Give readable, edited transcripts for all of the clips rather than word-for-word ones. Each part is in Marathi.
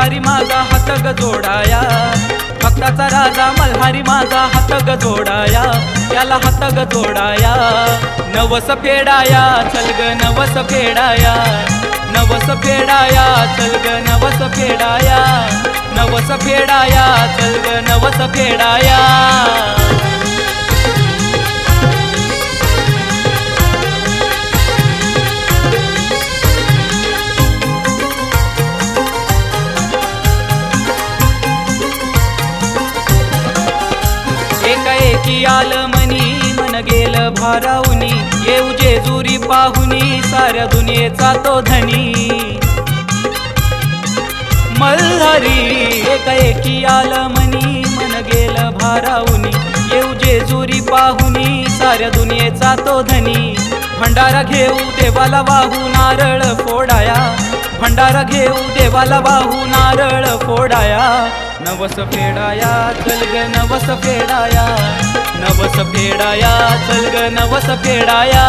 मल्हारी माझा हात ग जोडाया, भक्ताचा राजा मल्हारी माझा हात ग जोडाया, त्याला हात ग जोडाया। नवस फेडाया चल ग नवस फेडाया, नवस फेडाया चल ग नवस फेडाया, नवस फेडाया चल ग नवस फेडाया। एकाएकी आलं मनी मन गेलं भारावनी, येऊ जेजुरी पाहुनी साऱ्या दुनियेचा तो धनी मल्हारी। एकाएकी आलं मनी मन गेलं भारावनी, येऊ जेजुरी पाहुनी साऱ्या दुनियेचा तो धनी। भंडारा घेऊ देवाला वाहू नारळ फोडाया, भंडारा घेऊ देवाला वाहू नारळ फोडाया। नवस फेडाया चल ग नवस फेडाया, नवस फेडाया चल ग नवस फेडाया,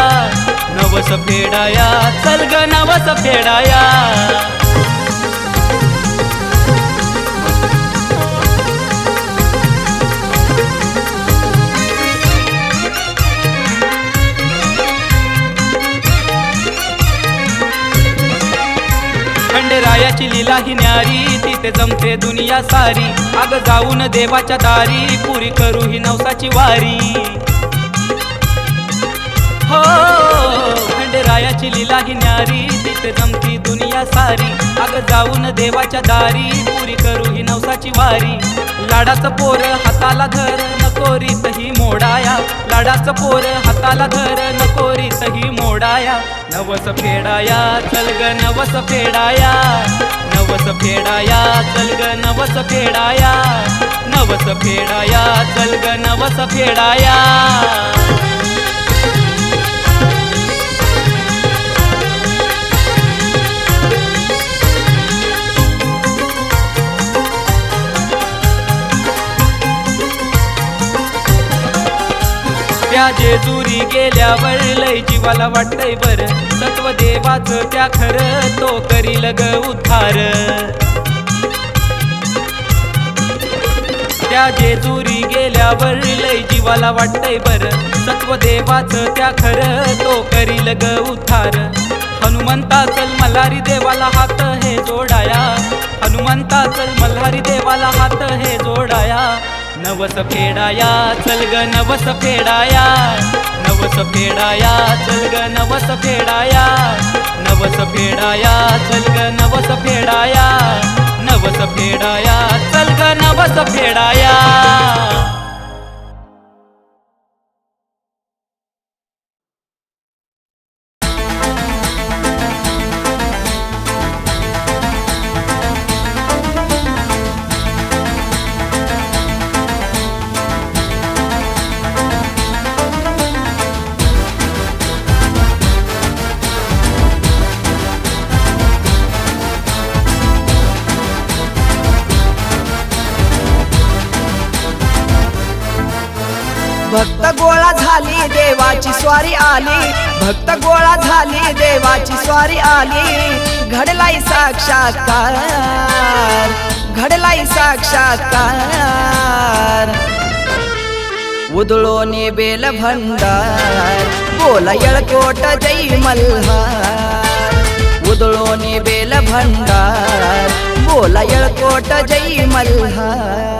नवस फेडाया चल ग नवस फेडाया। खंडेरायाची लीला ही न्यारी, तिथे जमते दुनिया सारी। अग जाऊन देवाच्या दारी, पुरी करू ही नवसाची वारी। हो खंडेरायाची लीला ही न्यारी, तिथे जमती दुनिया सारी। अग जाऊन देवाच्या दारी, पुरी करू ही नवसाची वारी। लाडाचं पोर हाताला धर नको रीतही मोडाया, लाडाचं पोर हाताला धर नको रीतही मोडाया। नवस फेडाया चल ग नवस फेडाया, नवस फेडाया चल ग नवस फेडाया, नवस फेडाया चल ग नवस फेडाया। त्या जेजुरी गेल्यावर लय जीवाला वाटतंय बर, सत्व देवाचं त्या खरं तो करील ग उद्धार। त्या जेजुरी गेल्यावर लय जीवाला वाटतंय बर, सत्व देवाचं त्या खरं तो करील ग उद्धार। हनुमंता चल मल्हारी देवाला हात हे जोडाया, हनुमंता चल मल्हारी देवाला हात हे जोडाया। नवस फेडाया चल ग नवस फेडाया, नवस फेडाया चल ग नवस फेडाया, नवस फेडाया चल ग नवस फेडाया, नवस फेडाया चल ग नवस फेडाया। भक्त गोळा झाली देवाची स्वारी आली, भक्त गोळा झाली देवाची स्वारी आली। घडलाई साक्षात्कार, घडलाई साक्षात्कार। उधळोनी बेल भंडार, बोला येळकोट जय मल्हार। उधळोनी बेल भंडार, बोला येळकोट जय मल्हार।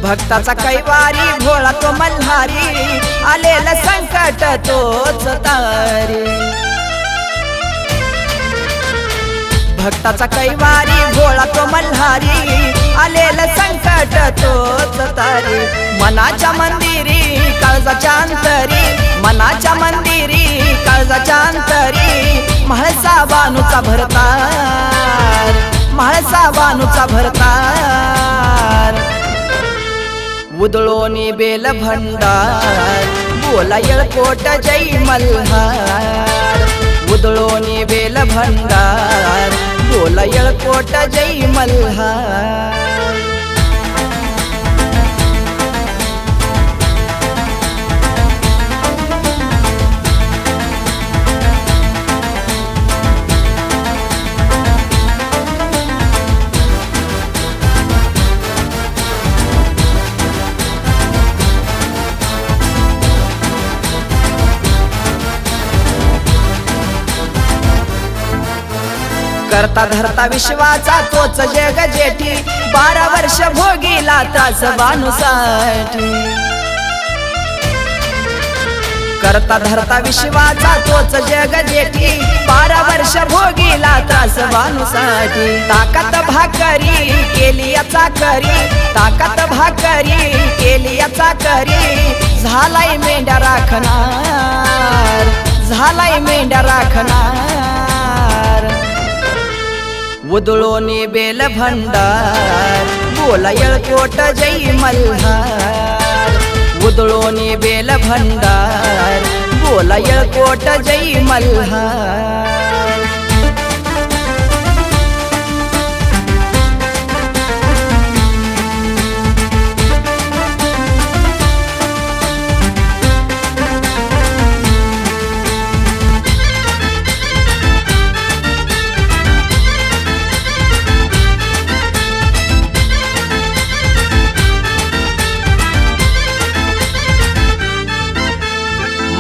भक्ताचा कैवारी भोळा तो मल्हारी, आलेलं संकट तोच तारी। भक्ताचा कैवारी भोळा तो मल्हारी, आलेलं संकट तोच तारी। मनाच्या मंदिरी काळजाच्या अंतरी, मनाच्या मंदिरी काळजाच्या अंतरी। म्हाळसा बानूचा भरतार, म्हाळसा बानूचा भरतार। उदळोनी बेल भंडार बोला येळकोट जय मल्हार उदळोनी बेल भंडार बोला येळकोट जय मल्हार करता धरता विश्वाचा तोच जग जेठी 12 वर्ष भोगीला त्रास बानुसाठी करता धरता विश्वाचा तोच जग जेठी 12 वर्ष भोगीला त्रास बानुसाठी ताकत भाकरी केली याचा करी ताकत भाकरी केली याचा करी झालाय मेंढ्या राखणार झालाय मेंढ्या राखणार उदळोनी बेल भंडार बोला येळकोट जय मल्हार उदळोनी बेल भंडार बोला येळकोट जय मल्हार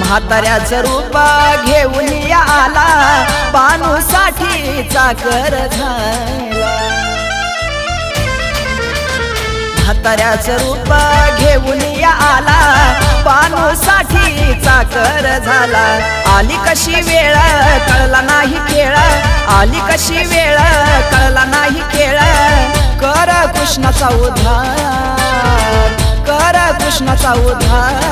म्हाताऱ्याचं रूप घेऊन या आला बानूसाठी चाकर झाला म्हाताऱ्याचं रूप घेऊन या आला बानूसाठी चाकर झाला आली कशी वेळ कळला नाही खेळ आली कशी वेळ कळला नाही खेळ कर कृष्णाचा उद्धार कर कृष्णाचा उद्धार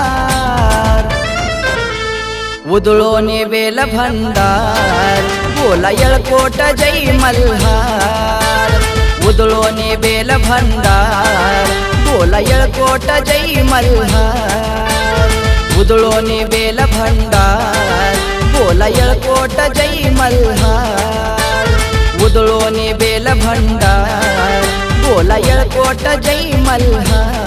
उदळोनी बेल भंडार बोला येळकोट जय मल्हार उदळोनी बेल भंडार बोला येळकोट जय मल्हार उदळोनी बेल भंडार बोला येळकोट जय मल्हार उदळोनी बेल भंडार बोला येळकोट जय मल्हार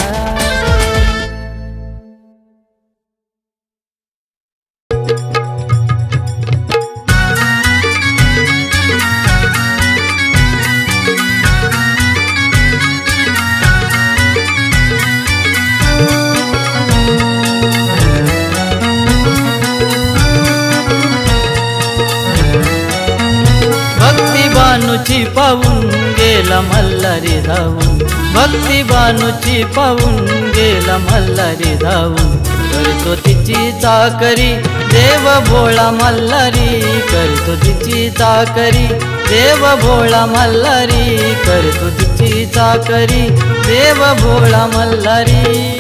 बानूची पाहून गेला मल्हारी धावून भक्ती बानूची पाहून गेला मल्हारी धावून करतो तिची चाकरी देव भोळा मल्हारी करतो तिची चाकरी देव भोळा मल्हारी करतो तिची चाकरी देव भोळा मल्हारी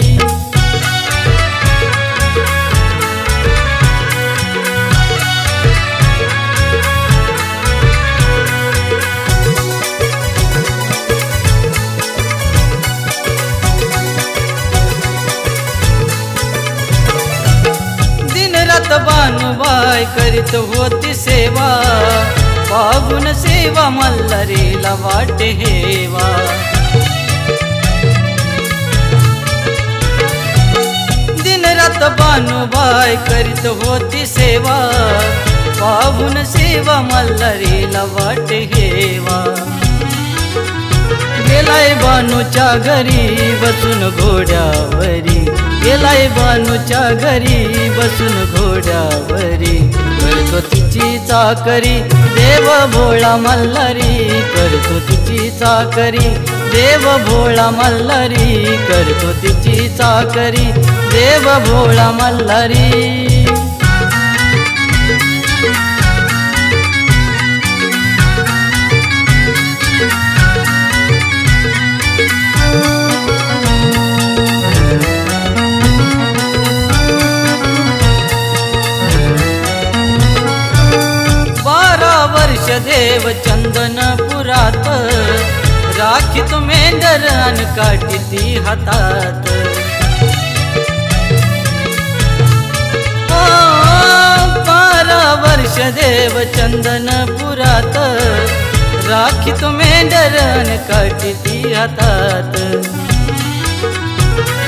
बानुबाई करीत होती सेवा पाहून सेवा मल्हारीला वाटे हेवा दिन रात बानुबाई करीत होती सेवा पाहून सेवा मल्हारीला वाटे हेवा गेलाय बानूच्या घरी बसून घोड्यावरी गेलाय बानूच्या घरी बसून घोड्यावरी करतो तिची चाकरी देव भोळा मल्हारी करतो तिची चाकरी देव भोळा मल्हारी करतो तिची चाकरी देव भोळा मल्हारी देव चंदनपुरात राखीत मेंढर अन काठी हातात 12 वर्ष देव चंदनपुरात राखीत मेंढरण काठी हातात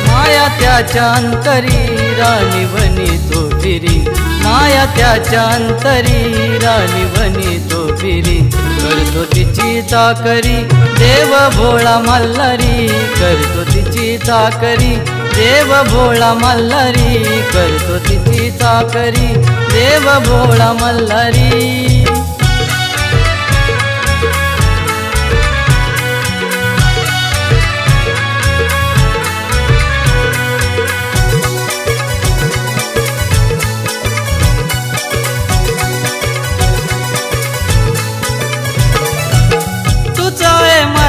माया त्याच्या अंतरी राणी बनी तो फिरी माया त्याच्या अंतरी राणी बनी तो फिरी करतो तिची चाकरी देव भोळा मल्हारी करतो तिची चाकरी देव भोळा मल्हारी करतो तिची चाकरी देव भोळा मल्हारी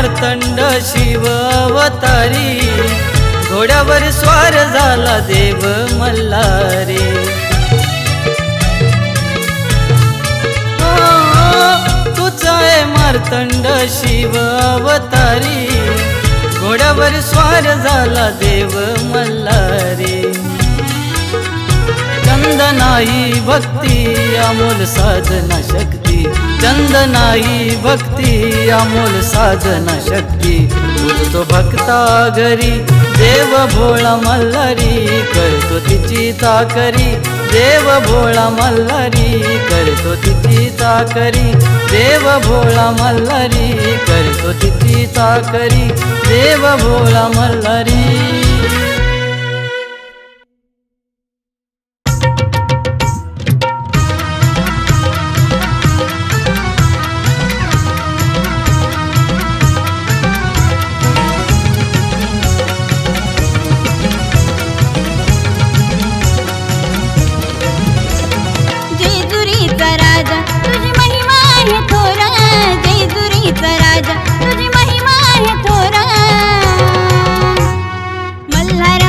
मार्तंड शिव अवतारी घोड्यावर स्वार झाला देव मल्हारी तुझा मार्तंड शिव अवतारी घोड्यावर स्वार झाला देव मल्हारी चंदनाई भक्ती अमोल साधना शक्ती चंदनाई भक्ती अमोल साधना शक्ती उठतो भक्ता घरी देव भोळा मल्हारी करतो तिची चाकरी देव भोळा मल्हारी करतो तिची चाकरी देव भोळा मल्हारी करतो तिची चाकरी देव भोळा मल्हारी मल्हार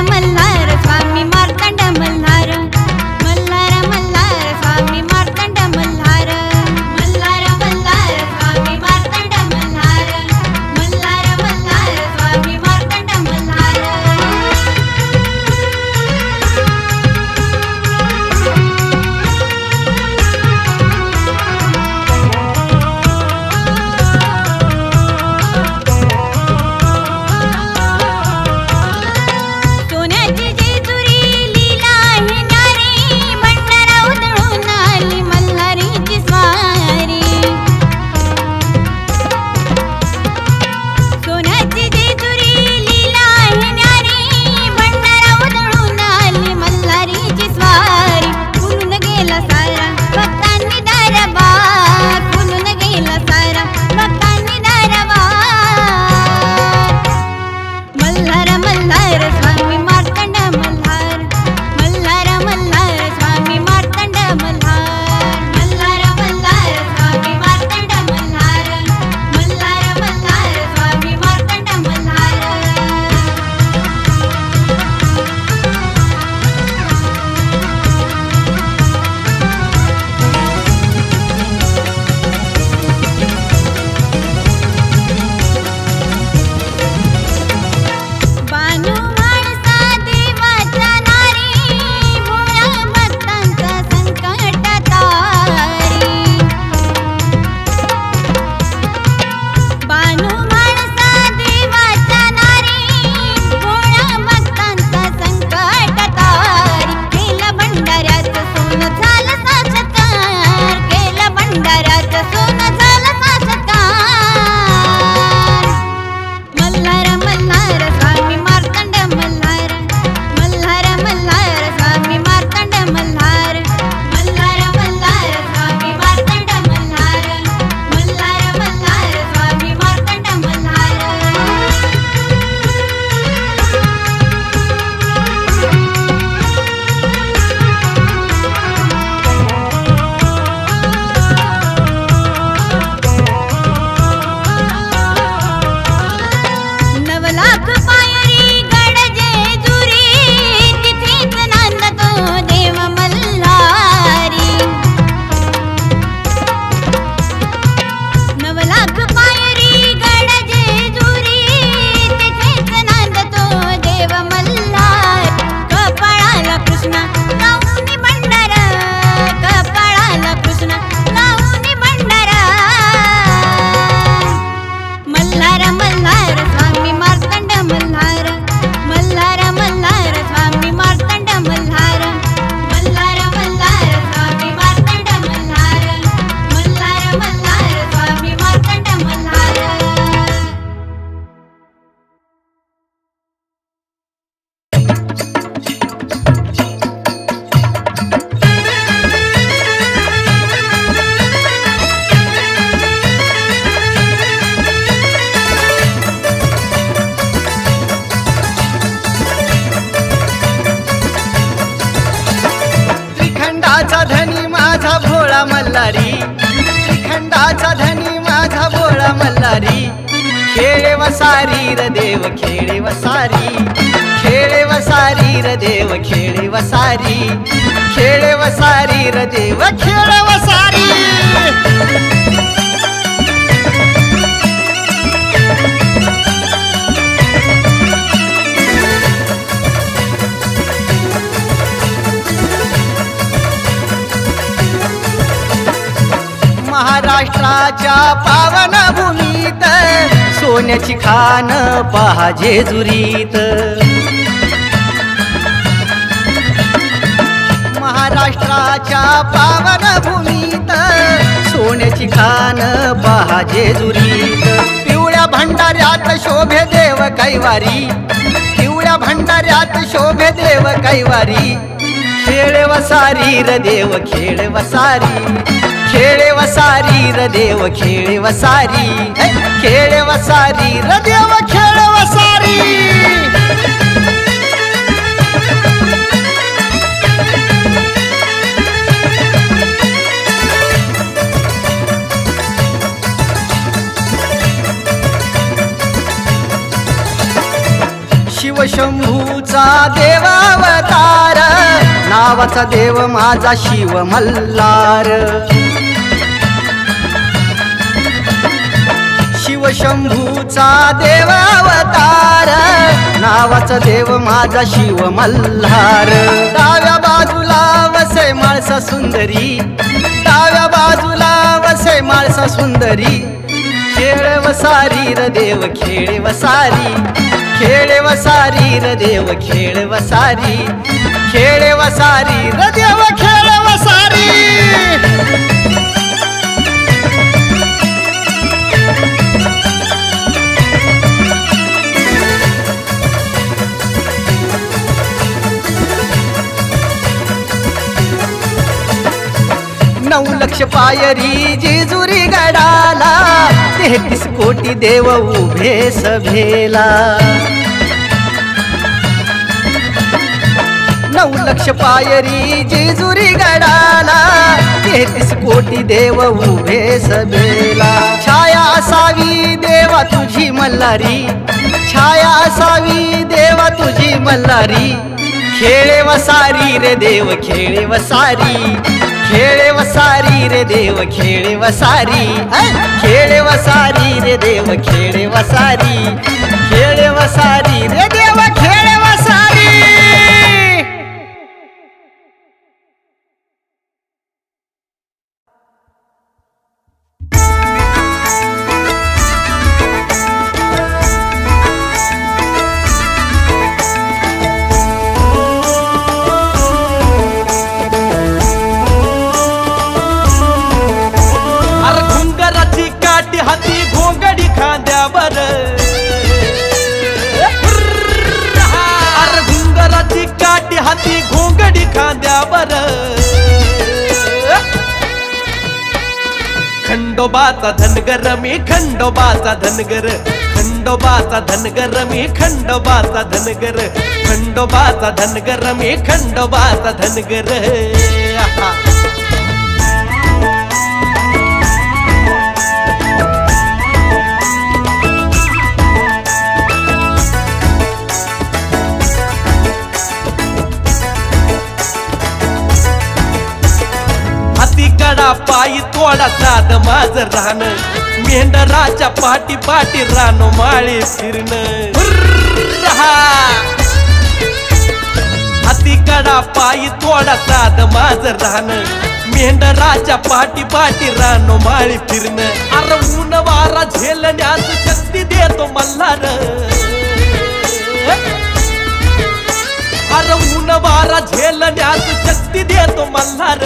भोळा मल्हारी, श्रीखंडाचा धनी माझा भोळा मल्हारी. खेळे वसारी र देव खेळे वसारी, खेळे वसारी र देव खेळे वसारी, खेळे वसारी र देव खेळे वसारी. महाराष्ट्राच्या पावन भूमीत सोन्याची खान पहा जेजुरीत. महाराष्ट्राच्या पावन भूमीत सोन्याची खान पहा जेजुरीत. पिवळ्या भंडाऱ्यात शोभे देव कैवारी, पिवळ्या भंडाऱ्यात शोभे देव कैवारी. खेळे वसारी र देव खेळे वसारी, खेळे वसारी र देव खेळे वसारी, खेळे वसारी र देव खेळे वसारी. शिवशंभूचा देवावतार, नावाचा देव माझा शिव मल्हार. शिवशंभूचा देवावतार, नावाचा देव माझा शिव मल्हार. डाव्या बाजूला वसे माळसा सुंदरी, डाव्या बाजूला वसे माळसा सुंदरी. खेळे वसारी र देव खेळे वसारी, खेळे वसारी र देव खेळे वसारी, खेळे वसारी र देव खेळे वसारी. नऊ लक्ष पायरी जेजुरी गडाला, 33 कोटी देव उभे सभेला. 9 लक्ष पायरी जेजुरी गडाला, 33 कोटी देव उभे सभेला. छाया असावी देवा तुझी मल्हारी, छाया असावी देवा तुझी मल्हारी. खेळे वसारी रे देव खेळे वसारी, खेळे वसारी रे देव खेळे वसारी, खेळे वसारी रे देव खेळे वसारी, खेळे वसारी रे देव खेळे वसारी. हाती घोंगडी खांद्यावर, अरे घुंगराची काठी हाती घोंगडी खांद्यावर. खंडोबाचा धनगर मी खंडोबाचा धनगर, खंडोबाचा धनगर मी खंडोबाचा धनगर, खंडोबाचा धनगर मी खंडोबाचा धनगर. पायी तोडा साध माझ राहण, मेंढराच्या पाठी पाठी रानो माळे फिरण. हाती कडा पायी तोडा साध माझ राहण, मेंढराच्या पाठी पाठी रानो माळे फिरण. अरे ऊन वारा झेलण्यास शक्ती देतो मल्हार, अरे ऊन वारा झेलण्यास शक्ती देतो मल्हार.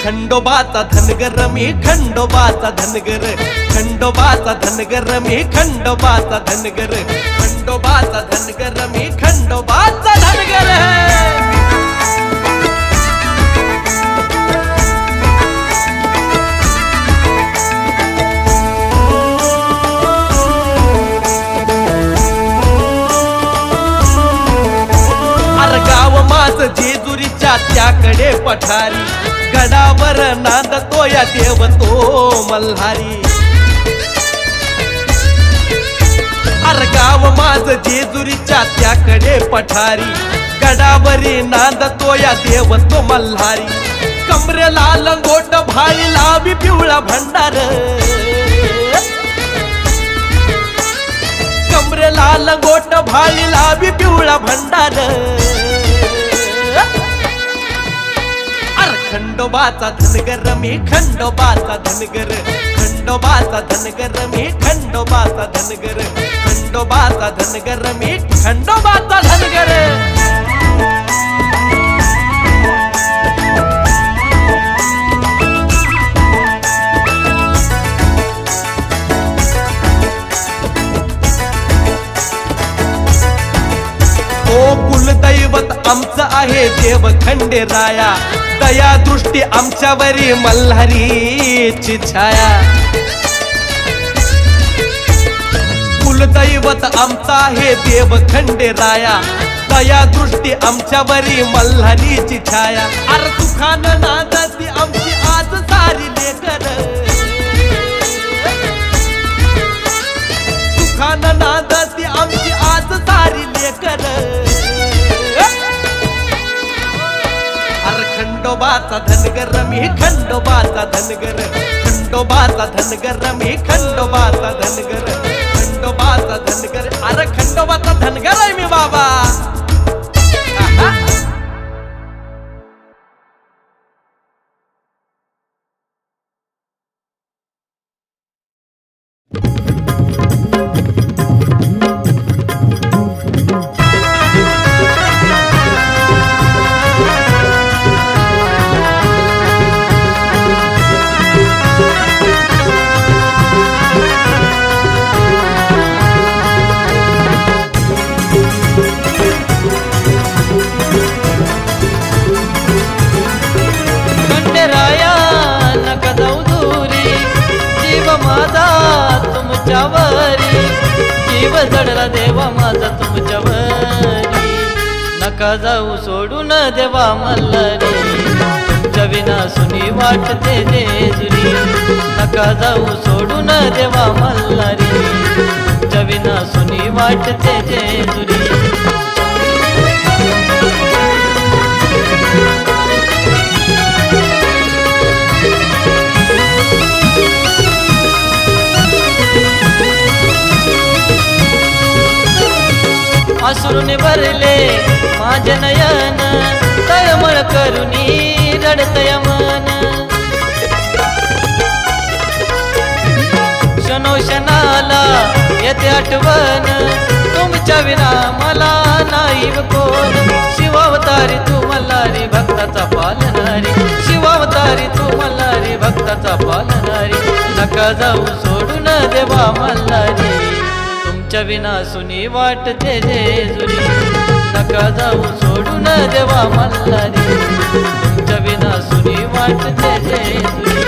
खंडोबाचा धनगर मी खंडोबाचा धनगर, खंडोबाचा धनगर मी खंडोबाचा धनगर, खंडोबाचा धनगर मी खंडोबाचा धनगर. अरे गाव माझ जेजुरीच्या त्याकडे पठारी गडावर नांदतो या देव तो मल्हारी अर गाव माझ जेजुरीच्या त्याकडे पठारी गडावरी नांदतो या देव तो मल्हारी कमरेला लंगोट भाळी लावी पिवळा भंडार कमरेला लंगोट भाळी लावी पिवळा भंडार खंडोबाचा धनगर मी खंडोबाचा धनगर खंडोबाचा धनगर मी खंडोबाचा धनगर खंडोबाचा धनगर मी खंडोबाचा धनगर ओ कुलदैवत आमचं आहे देव खंडेराया दया दृष्टी आमच्यावरी मल्हारीची छाया कुलदैवत आमचा आहे देव खंडेराया दया दृष्टी आमच्यावरी मल्हारीची छाया अर सुखानं नांदती आमची आज सारी लेकर सुखानं नांदती आमची आज सारी लेकर खंडोबाचा धनगर मी खंडोबाचा धनगर खंडोबाचा धनगर मी खंडोबाचा धनगर खंडोबाचा धनगर अरे खंडोबाचा धनगर आहे मी बाबा जीव जडला देवा माझा तुमच्यावरी नका जाऊ सोडून देवा मल्हारी तुमच्या विना सुनी वाटते जेजुरी नका जाऊ सोडून देवा मल्हारी तुमच्या विना सुनी वाटते जेजुरी अश्रूने भरले माझे नयन तळमळ करुनी रडतय मन क्षणोक्षणाला येते आठवण तुमच्या विना मला नाही कोण शिवावतारी तू मल्हारी भक्ताचा पालनारी शिवावतारी तू मल्हारी भक्ताचा पालनारी नका जाऊ सोडून देवा मल्हारी तुमच्या विना सुनी वाटते जेजुरी नका जाऊ सोडून देवा मल्हारी तुमच्या विना सुनी वाटते जेजुरी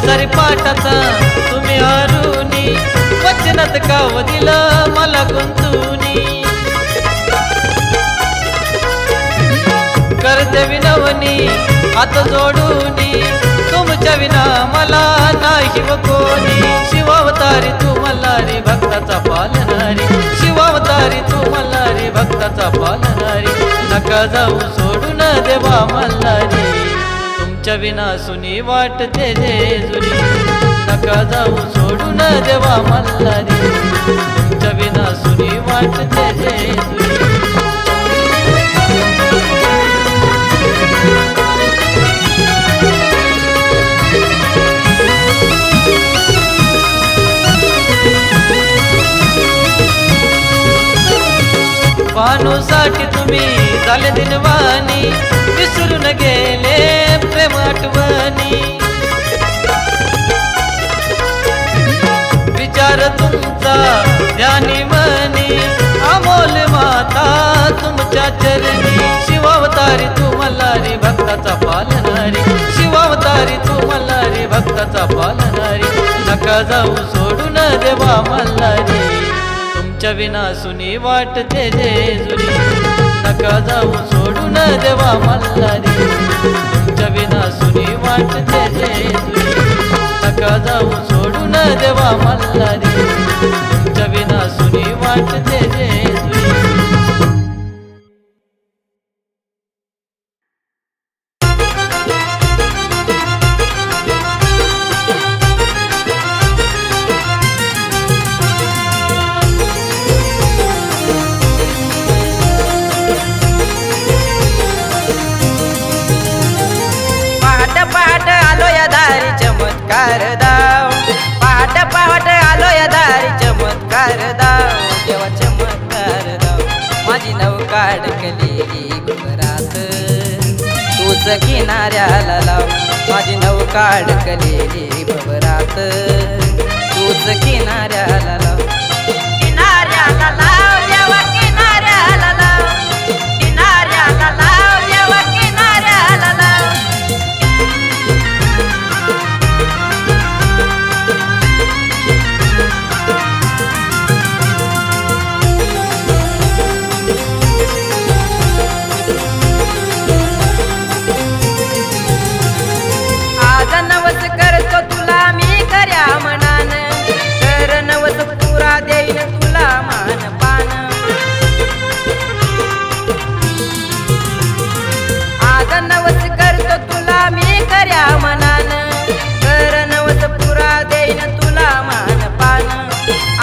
सारी पाठाचा तुम्ही हरुनी वचनात काव दिलं मला गुंतुनी करते विनवनी हात जोडूनी तुमच्या विना मला नाही कोणी शिवावतारी तू मल्हारी भक्ताचा पालनारी शिवावतारी तू मल्हारी भक्ताचा पालनारी नका जाऊ सोडून देवा मल्हारी तुमच्या विना सुनी वाटते जेजुरी नका जाऊ सोडून देवा मल्हारी तुमच्या विना सुनी वाटते जेजुरी भानूसाठी तुम्ही झाले दिनवानी विसरून गेले प्रेम आठवणी विचार तुमचा ध्यानी मनी अमोल माता तुमच्या चरणी शिवावतारी तू मल्हारी भक्ताचा पालनारी शिवावतारी तू मल्हारी भक्ताचा पालनारी नका जाऊ सोडून देवा मल्हारी तुमच्या विना सुनी वाटते जेजुरी नका जाऊ सोडून देवा मल्हारी तुमच्या विना सुनी वाटते जेजुरी नका जाऊ सोडून देवा मल्हारी तुमच्या विना सुनी वाटते जेजुरी पहाट आलो या दारी चमत्कार दाव पहाट आलो या दारी चमत्कार दाव देवा चमत्कार दाव माझी नौका अडकलेली घरात तूच किनाऱ्याला लाव माझी नौका अडकलेली भवरात तूच किनाऱ्याला लाव किनाऱ्याला लाव देवा किनाऱ्याला लाव किनाऱ्याला लाव देवा किनाऱ्याला लाव नवस करतो तुला मी खऱ्या मनान कर नवस पुरा देईन तुला मान पान आज नवस करतो तुला मी खऱ्या मनान कर नवस पुरा देईन तुला मान पान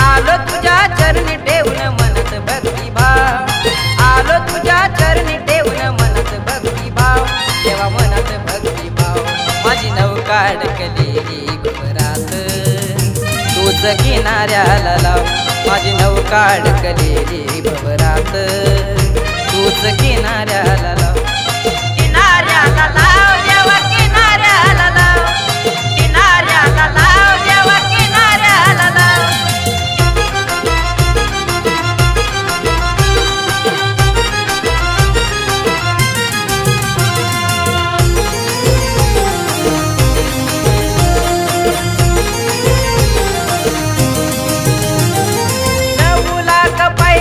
आलो तुझ्या चरणी ठेवून मनत भक्तिभाव आलो तुझ्या चरणी ठेवून मनत भक्तिभाव देवा मनत भक्तिभाव माझी नौका अडकलेली घरात तूच किनाऱ्याला लाव माझी नौका अडकलेली भवरात तूच किनाऱ्याला लाव किनाऱ्याला लाव देवा किनाऱ्याला लाव किनाऱ्याला लाव देवा किनाऱ्याला लाव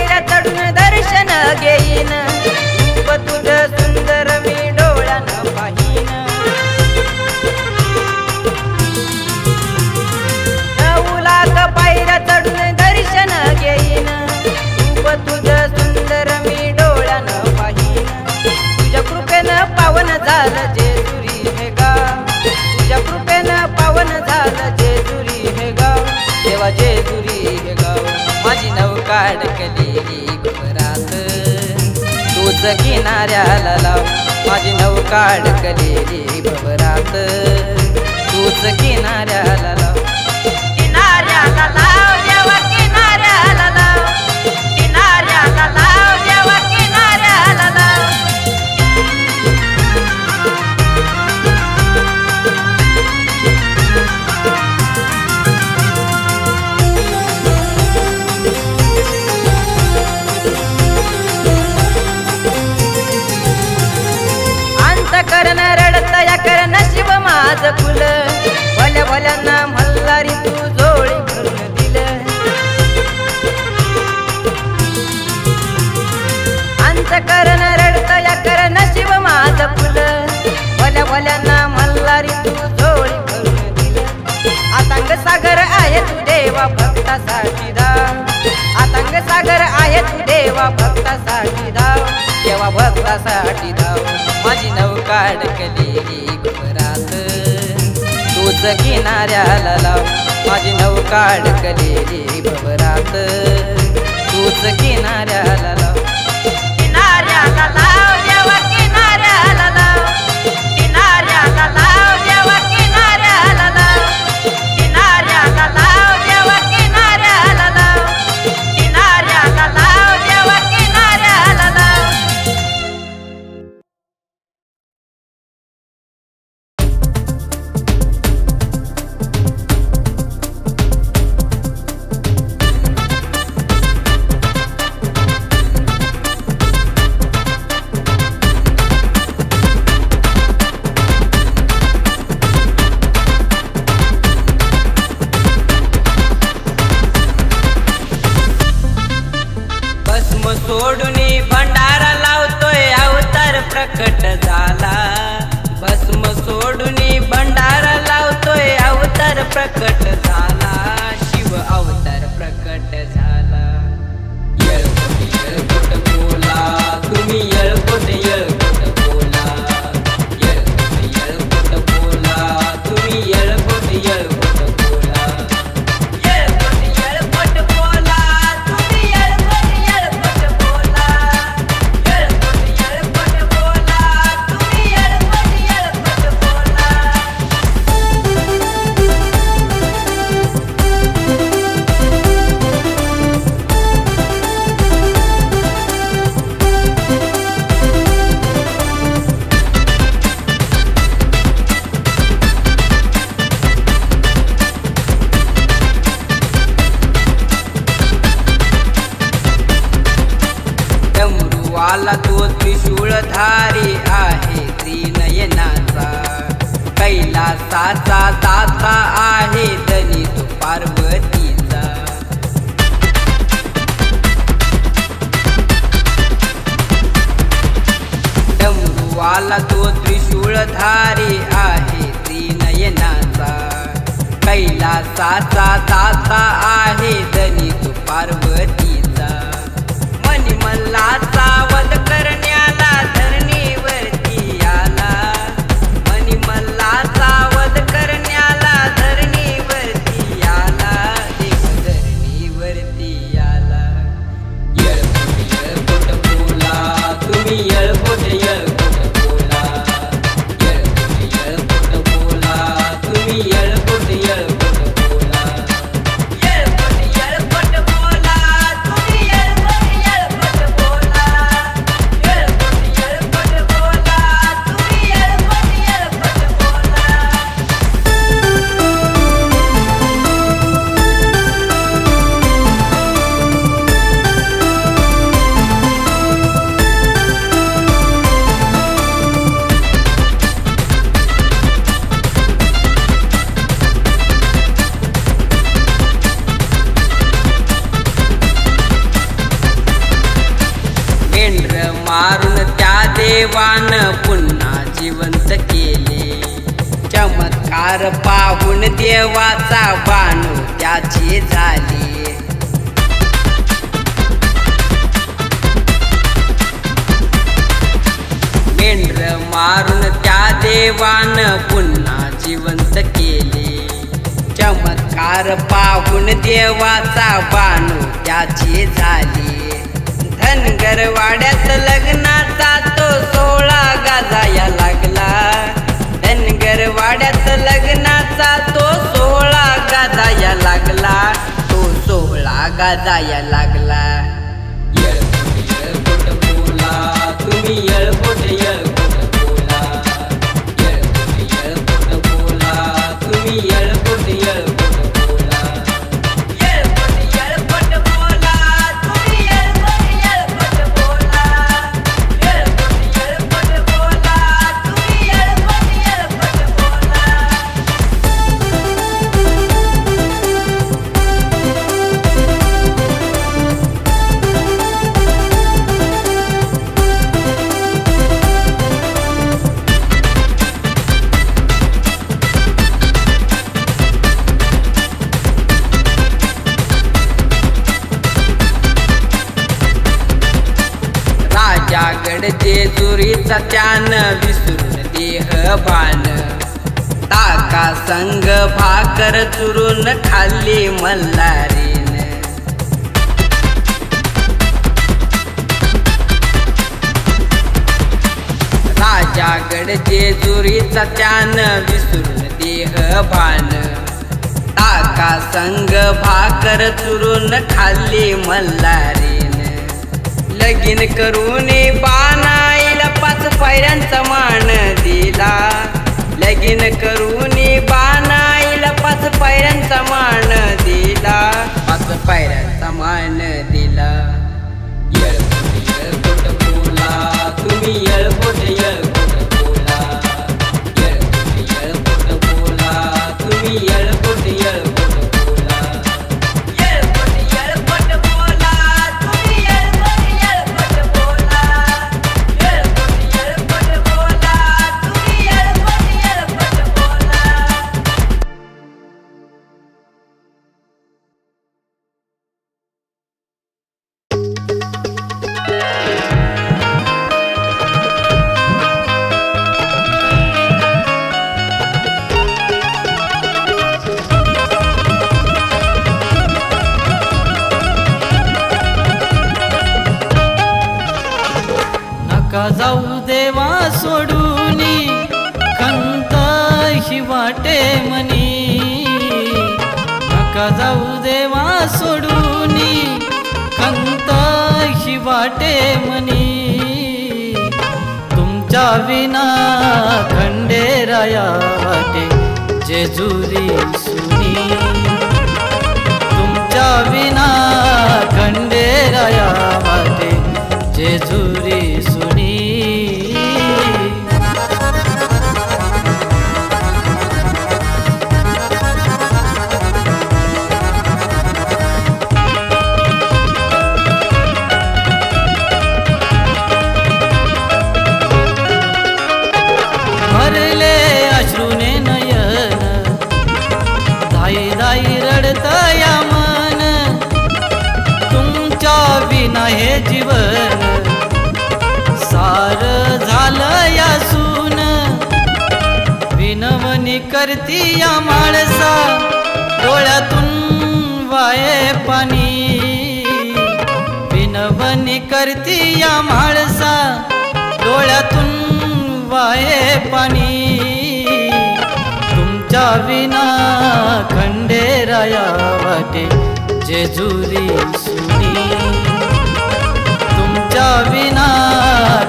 दर्शन घेईन रूप तुझं सुंदर मी डोळ्यानं पाहीन लाख पायऱ्या चढून दर्शन घेईन रूप तुझं सुंदर मी डोळ्यानं पाहीन तुझ्या कृपेनं पावन झालं जेजुरी हे गाव तुझ्या कृपेनं पावन झालं जेजुरी हे गाव देवा जेजुरी हे गाव माझी नौका अडकलेली घरात तूच किनाऱ्याला लाव माझी नौका अडकलेली भवरात तूच किनाऱ्याला लाव किनाऱ्याला लाव देवा किनाऱ्याला लाव किनाऱ्याला लाव देवा किनाऱ्याला लाव करण रडत या कर नशीब माझ फुल भल्या भल्यांना मल्हारी तू जोळी भरून दिलं अंत करण रडत या कर नशीब माझ फुल भल्या भल्यांना मल्हारी तू जोळी भरून दिलं आतंग सागर आहे तू देवा भक्तासाठी धाव आतंग सागर आहे तू देवा भक्तासाठी धाव देवा भक्तासाठी धाव माझी नौका अडकलेली घरात तूच किनाऱ्याला लाव माझी नौका अडकलेली भवरात तूच किनाऱ्याला लाव किनाऱ्याला लाव देवा किनाऱ्याला लाव किनाऱ्याला लाव देवा किनाऱ्याला लाव किनाऱ्याला लाव देवा किनाऱ्याला लाव किनाऱ्याला लाव देवा किनाऱ्याला लाव मूळधारी आहे त्रिनयनाचा, कैलासाचा दाता आहे धनी तू पार्वतीचा. मनिमल्लाचा वध करण्याला धरणीवरती आला, मनिमल्लाचा वध करण्याला धरणीवरती आला, देव धरणीवरती आला. येळकोट बोला तुम्ही, येळकोट येळकोट बोला, येळकोट बोला तुम्ही, येळकोट येळकोट बोला, येळकोट येळकोट बोला तुम्ही, येळकोट येळकोट बोला, येळकोट येळकोट बोला तुम्ही, येळकोट येळकोट बोला. मेंढर मारून त्या देवान पुन्हा जिवंत केले, चमत्कार पाहून देवाचा बाणू त्याचे झाले. मेंढर मारून त्या देवान पुन्हा जिवंत केले, चमत्कार पाहून देवाचा बाणू त्याचे झाले. धनगरवाड्यात लग्नाचा तो 16 गाजाया लागला, धनगरवाड्यात लग्नाचा तो 16 गाजाया लागला, तो 16 गाजाया लागला. येळकोट बोला तुम्ही, येळकोट येळकोट बोला, येळकोट येळकोट बोला तुम्ही, येळकोट येळकोट बोला, येळकोट येळकोट बोला तुम्ही, येळकोट येळकोट बोला, येळकोट येळकोट बोला तुम्ही, येळकोट येळकोट बोला. राजागड जेजुरीचा त्यानं विसरून देहभान, ताका संग भाकर चुरून खाल्ली मल्हारीन. राजागड जेजुरीचा त्यानं विसरून देहभान, ताका संग भाकर चुरून खाल्ली मल्हारीन. लगीन करून बाणाईला 5 पायऱ्यांचा मान दिला, लगीन करून बाणाईला 5 पायऱ्यांचा मान दिला, 5 पायऱ्यांचा मान दिला. येळकोट येळकोट बोला तुम्ही, येळकोट येळकोट बोला, येळकोट येळकोट बोला तुम्ही, येळकोट येळकोट बोला, येळकोट येळकोट बोला तुम्ही, येळकोट येळकोट बोला, येळकोट येळकोट बोला तुम्ही, येळकोट येळकोट बोला. नका जाऊ देवा सोडूनी, खंत ही वाटे मनी. नका जाऊ देवा सोडूनी, खंत ही वाटे मनी. तुमच्या विना खंडेराया वाटे जेजुरी सुनी, तुमच्या विना खंडेराया वाटे जेजुरी सुनी. जीवन सार झालं या सून विनवणी करती या माणसा डोळ्यातून वाये पाणी विनवणी करती या माणसा डोळ्यातून वाये पाणी तुमच्या विना खंडेराया वाटे जेजुरी सुनी तुमच्या विना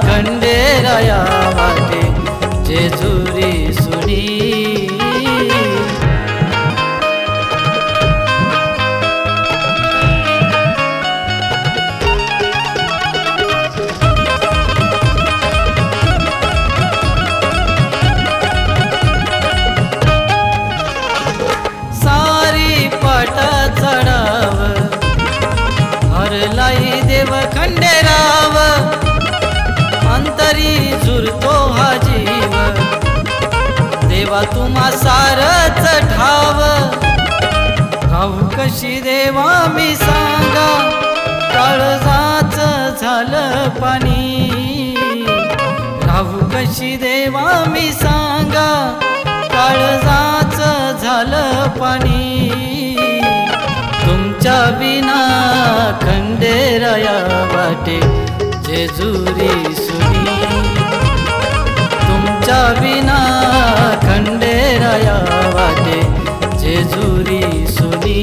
खंडेराया वाटे जेजुरी सुनी देव खंडेराव अंतरी झुरतो हा जीव देवा तुम्हा सारच ठाव राहू कशी देवा मी सांगा काळजाच झालं पाणी राहू कशी देवा मी सांगा काळजाच झालं पाणी तुमच्या विना खंडेराया वाटे जेजुरी सुनी तुमच्या विना खंडेराया वाटे जेजुरी सुनी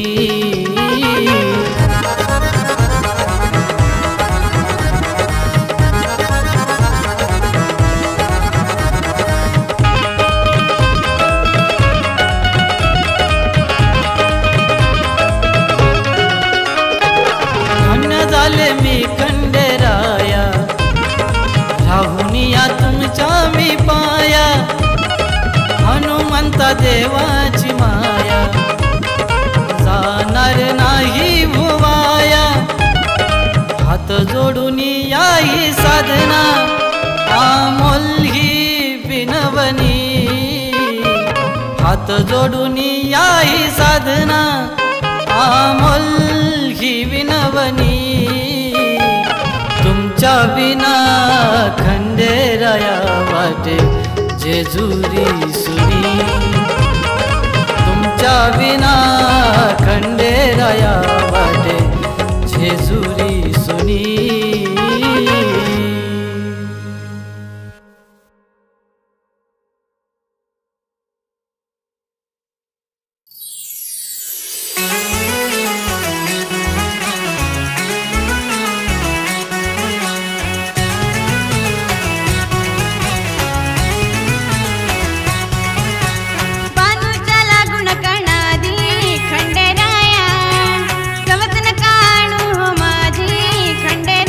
मी खंडेराया राहुनिया तुमच्या मी पाया हनुमंता देवाची माया जाणार नाही भुवाया हात जोडून याही साधना अमोल ही विनवणी हात जोडून याही साधना अमोल ही विनवणी तुमच्या विना खंडेराया वाटे जेजुरी सुनी तुमच्या विना खंडेराया वाटे जेजुरी सुनी खंडेराया सवतन काणू माझी खंडेराया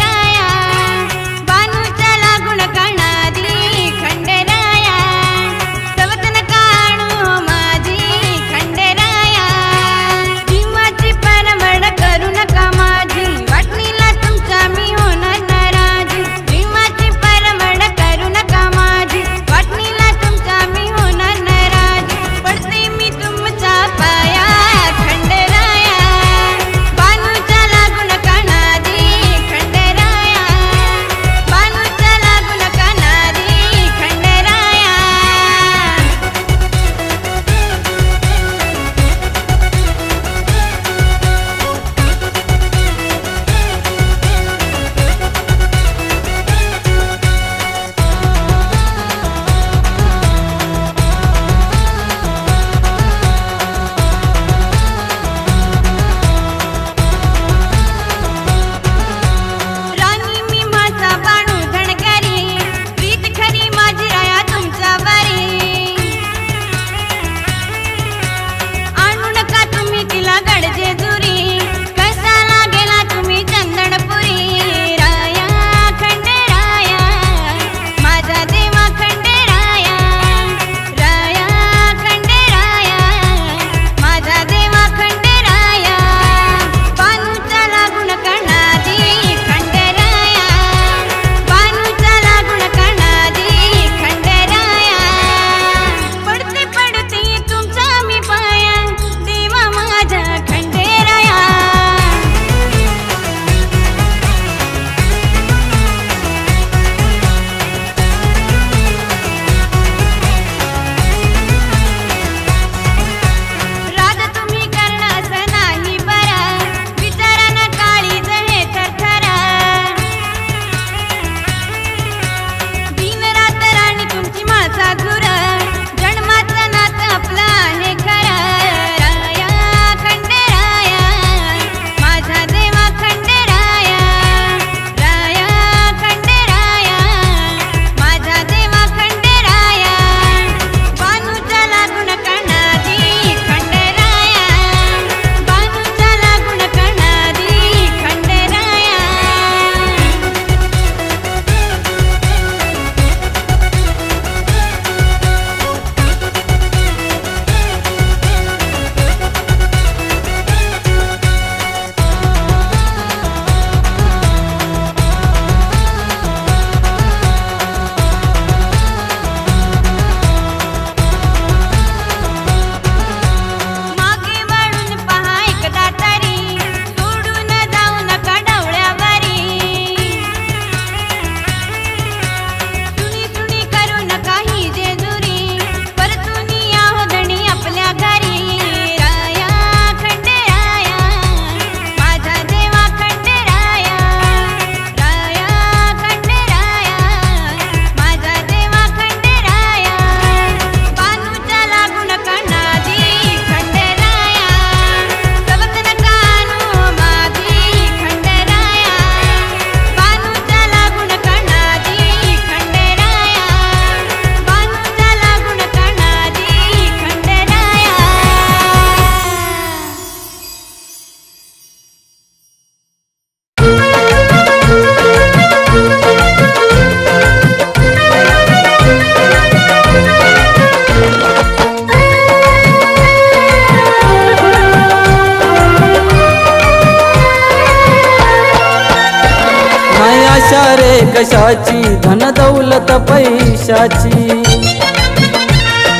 कशाची धन दौलत पैशाची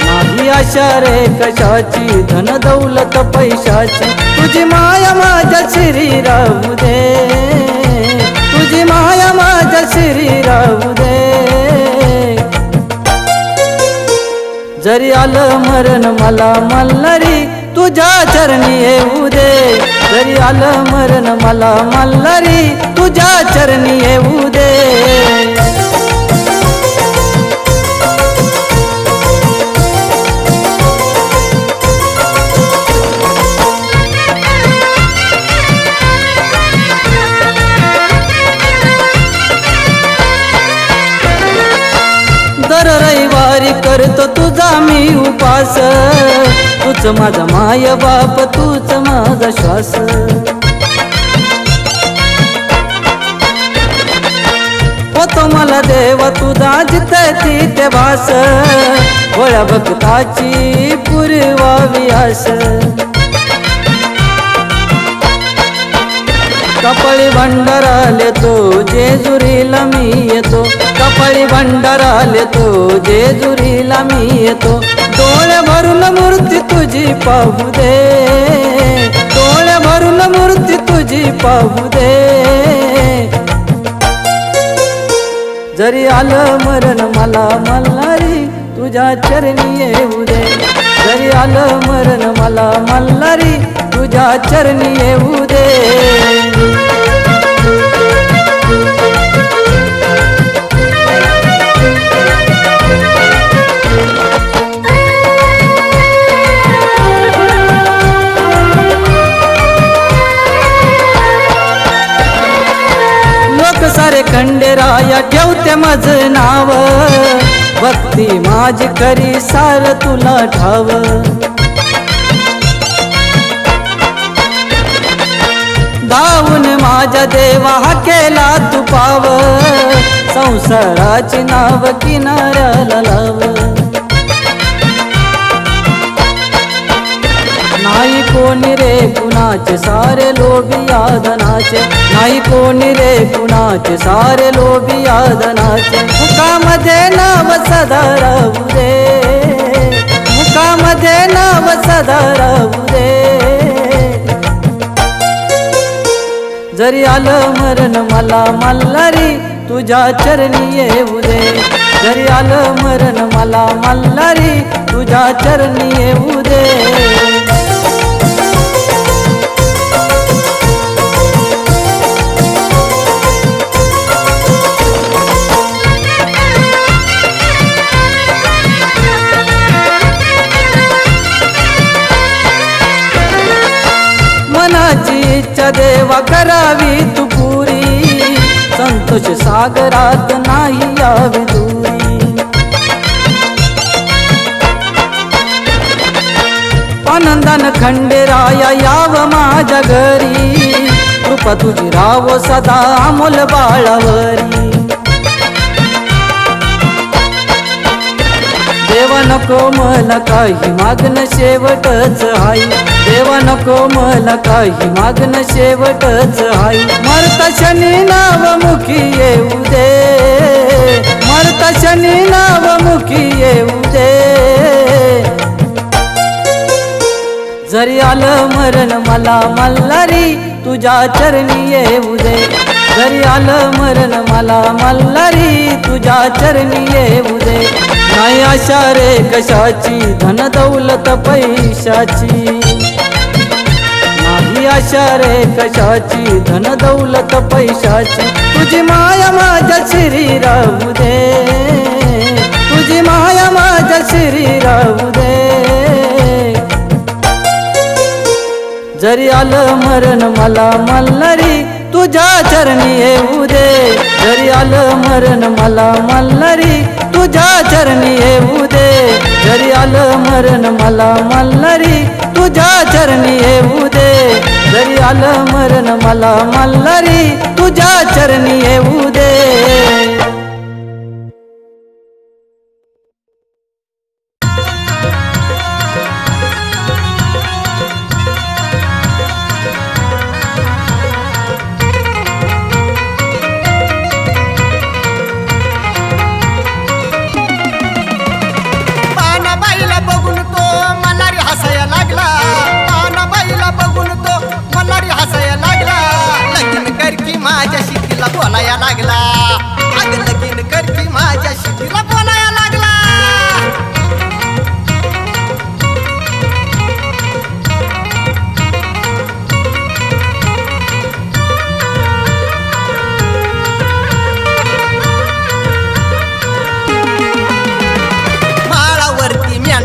नाही आशा रे कशाची धन दौलत पैशाची तुझी माया माझ्या शिरी राहू दे तुझी माया माझ्या शिरी राहू दे जरी आलं मरण मला मल्हारी तुझ्या चरणी येऊ दे जरी आलं मरण मला मल्हारी तुझ्या चरणी येऊ दे दर रविवारी करतो तुझा मी उपास तूच माझा माय बाप तूच माझा श्वास होतो मला देवा तुझा जिथे तिथे भास गोळ्या भक्ताची पुरवावी आस कपाळी भंडाराले तो जेजुरीला मी येतो कपाळी भंडाराले तो जेजुरीला मी येतो डोळे भरून मूर्ती तुझी पाहू दे डोळे भरून मूर्ती तुझी पाहू दे जरी आलं मरण मला मल्हारी तुझ्या चरणी येऊ दे जरी आलं मरण मला मल्हारी तुझ्या चरणी येऊ दे लोक सारे खंडेराया ठेवते माझं नाव भक्ती माझी करी सार तुला ठाव धावून माझ्या देवा हा केला तू पाव संसाराची नाव किनाऱ्याला लाव नाही कोणी रे कुणाचे सारे लोभी यादनाचे नाही कोणी रे कुणाचे सारे लोभी यादनाचे मुखामध्ये नाव सदा राहू दे मुखामध्ये नाव सदा राहू दे जरी आलं मरण मला मल्हारी तुझ्या चरणी येऊ दे जरी आलं मरण मला मल्हारी तुझ्या चरणी येऊ दे मनाची इच्छा देवा करावी तू पुरी संतोष सागरात नाही यावी दूरी आनंदान खंडेराया याव माझ्या घरी कृपा तुझी राहो सदा अमोल बाळावरी देवा नको मला काही मागणं शेवटच हाय देवा नको मला काही मागणं शेवटच हाय मरता शनी नाव मुखी येऊ दे मरता शनी नाव मुखी येऊ दे जरी आलं मरण मला मल्हारी तुझ्या चरणी येऊ दे जरी आलं मरण मला मल्हारी तुझ्या चरणी येऊ दे नाही आशा रे कशाची धन दौलत पैशाची नाही आशा रे कशाची धन दौलत पैशाची तुझी माया माझ्या शिरी राहू दे तुझी माया माझ्या शिरी राहू दे जरी आलं मरण मला मल्हारी तुझ्या चरणी येऊ दे जरी आलं मरण मला मल्हारी तुझ्या चरणी येऊ दे जरी आलं मरण मला मल्हारी तुझ्या चरणी येऊ दे जरी आलं मरण मला मल्हारी तुझ्या चरणी येऊ दे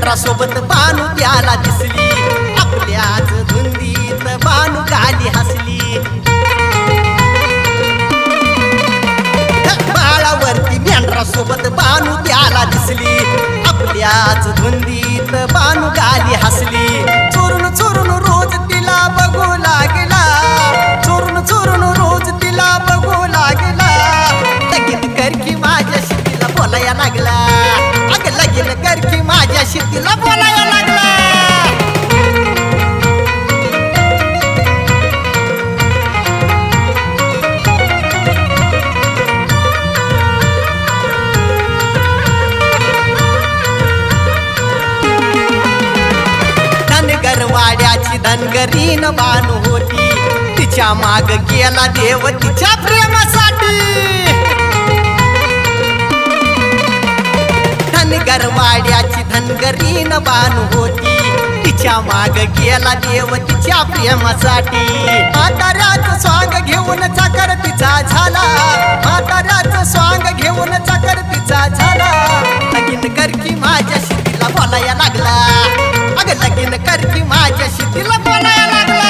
मेंढरासोबत बानू त्याला दिसली आपल्याच धुंदीत बानू गाली हसली बाळावरती मेंढरासोबत बानू त्याला दिसली आपल्याच धुंदीत बानू गाली हसली चोरून चोरून रोज तिला बघू लागला चोरून चोरून रोज तिला बघू लागला लगीन कर की माझ्याशी तिला बोलाया लागला अग लगीन कर की माझ्याशी तिला बोलाया लागला धनगरवाड्याची धनगरीन बानू होती तिच्या माग गेला देव तिच्या प्रेमासाठी धनगरवाड्याची धनगरीन बानू होती तिच्या माग गेला देव तिच्या प्रेमासाठी म्हाताऱ्याचं स्वांग घेऊन चाकर तिचा झाला म्हाताऱ्याचं स्वांग घेऊन चाकर तिचा झाला लगीन कर की माझ्याशी तिला बोलाया लागला अग लगीन कर की माझ्याशी तिला बोलाया लागला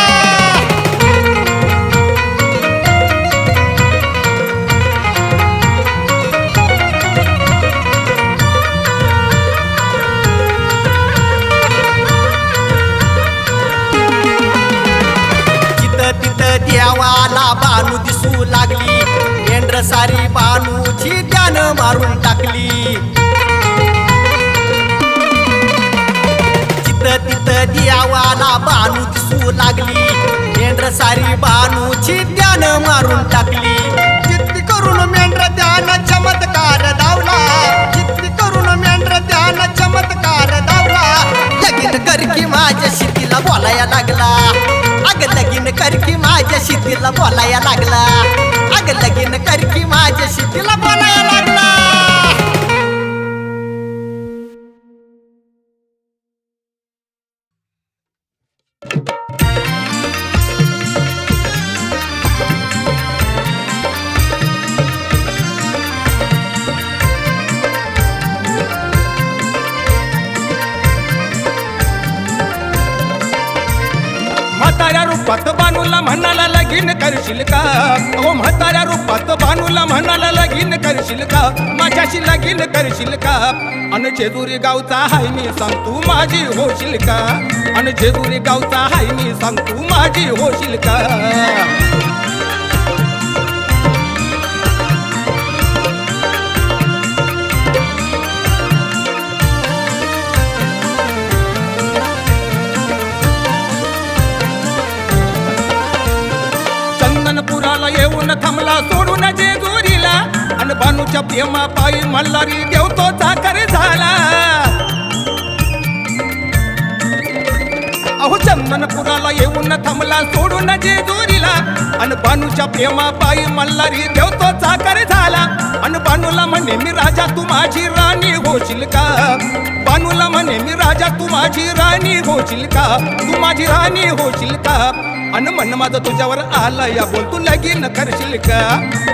तिथं देवाला बानू दिसू लागली मेंढर सारी बानूची त्यानं मारून टाकली तिथं देवाला बानू दिसू लागली मेंढर सारी बानूची त्यानं मारून टाकली जितकी करून मेंढर त्यानं चमत्कार धावला जितकी करून मेंढर त्यानं चमत्कार धावला लगीन कर की माझ्याशी तिला बोलाया लागला अग लगीन कर की माझ्याशी तिला बोलाया लागला अग लगीन कर की माझ्याशी तिला बोलाया लागला म्हाताऱ्या रूपात बानूला म्हणाला लगीन करशील का ओ म्हाताऱ्या रूपात बानूला म्हणाला लगीन करशील का माझ्याशी लगीन करशील का अन जेजुरी गावचा हाय मी सांग तू माझी होशील का अन जेजुरी गावचा हाय मी सांग तू माझी होशील का चंदनपुराला येऊन थांबला सोडून जेजुरीला आणि बानूच्या प्रेमा पायी मल्हारी देव तो चाकर झाला अहो चंदनपुराला येऊन थांबला सोडून जेजुरीला आणि बानूच्या प्रेमा पायी मल्हारी देव तो चाकर झाला आणि बानूला म्हणे मी राजा तू माझी राणी होशील का बानूला म्हणे मी राजा तू माझी राणी होशील का तू माझी राणी होशील का अन मन माझं तुझ्यावर आलं या बोल तू लगीन करशील का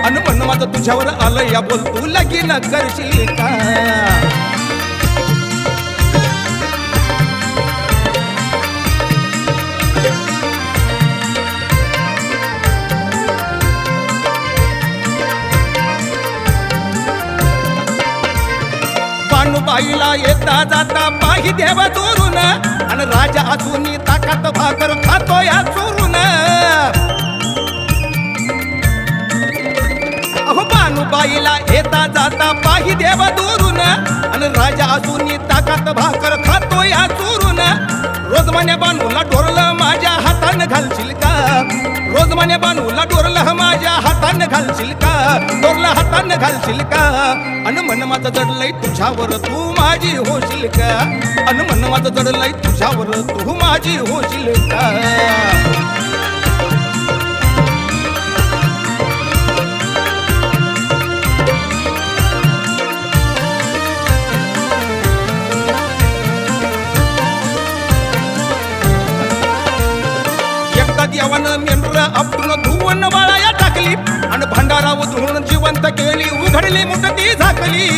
अन मन माझं तुझ्यावर आलं या बोल तू लगीन करशील का बाईला येता जाता पाही देवा चोरून आणि राजा असून ताकात भाकर खातो या चोरून अहो बानूबाईला येता जाता पाही देवा चोरून आणि राजा असून ताकात भाकर खातो या चोरून रोज म्हणे बानूला डोरलं माझ्या हातानं घालशील का रोज म्हणे बानूला डोरलं माझ्या हातानं घालशील का डोरलं हातानं घालशील का अन मन माझं जडलंय तुझ्यावर तू माझी होशील का अन मन माझं जडलंय तुझ्यावर तू माझी होशील का देवानं मेंढर आपटून धुवून वाळाया टाकली आणि भंडारा उधळून जिवंत केली उघडली मुठ ती झाकली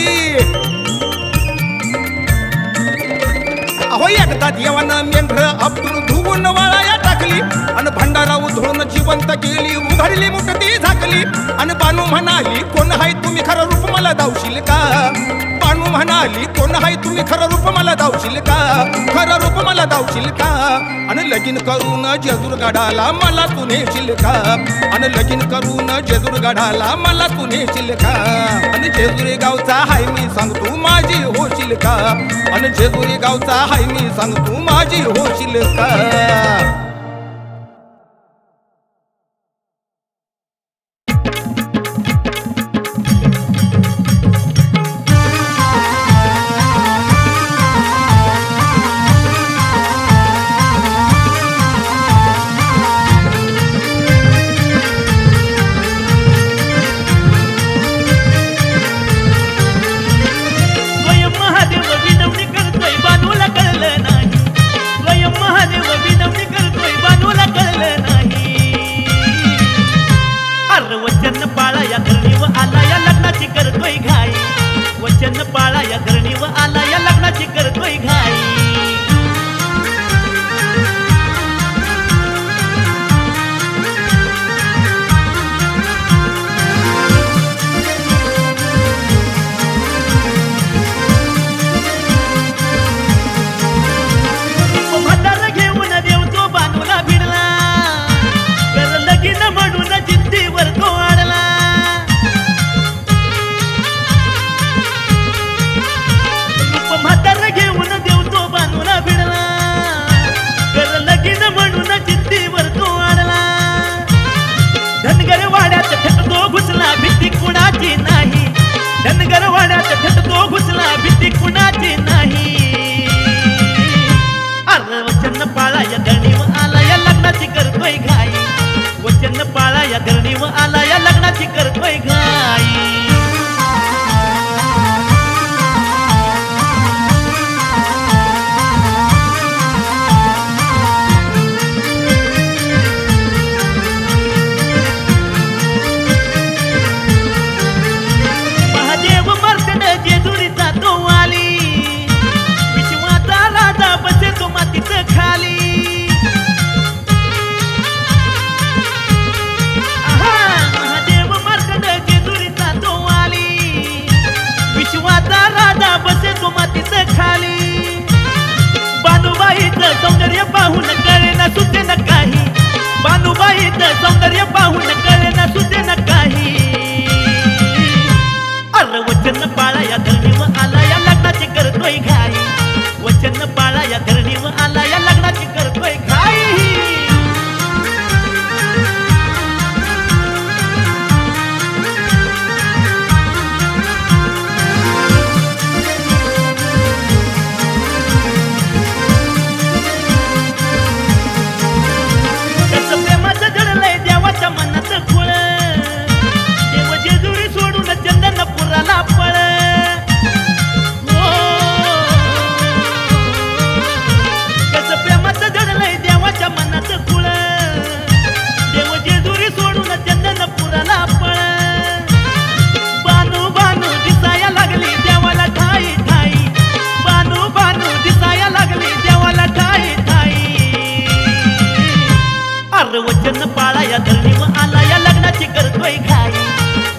अहो एकदा देवानं मेंढर आपटून धुवून वाळाया टाकली आणि भंडारा उधळून जिवंत केली उघडली मुठती झाकली आणि बानू म्हणाली कोण हाय तुम्ही खरं रूप मला दावशील का बानू म्हणाली कोण हाय तुम्ही खरं रूप मला दावशील का खरं रूप मला दावशील का आणि लगीन करून जेजूर गडाला मला तू नेशील का आणि लगीन करून जेजूर गडाला मला तू नेशील का आणि जेजुरी गावचा हाय मी सांगतो माझी होशील का आणि जेजुरी गावचा हाय मी सांगतो माझी होशील का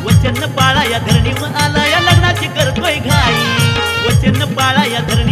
वचन पाळा या धरणीवर आला या लग्नाची करतोय घाई वचन पाळा या धरणी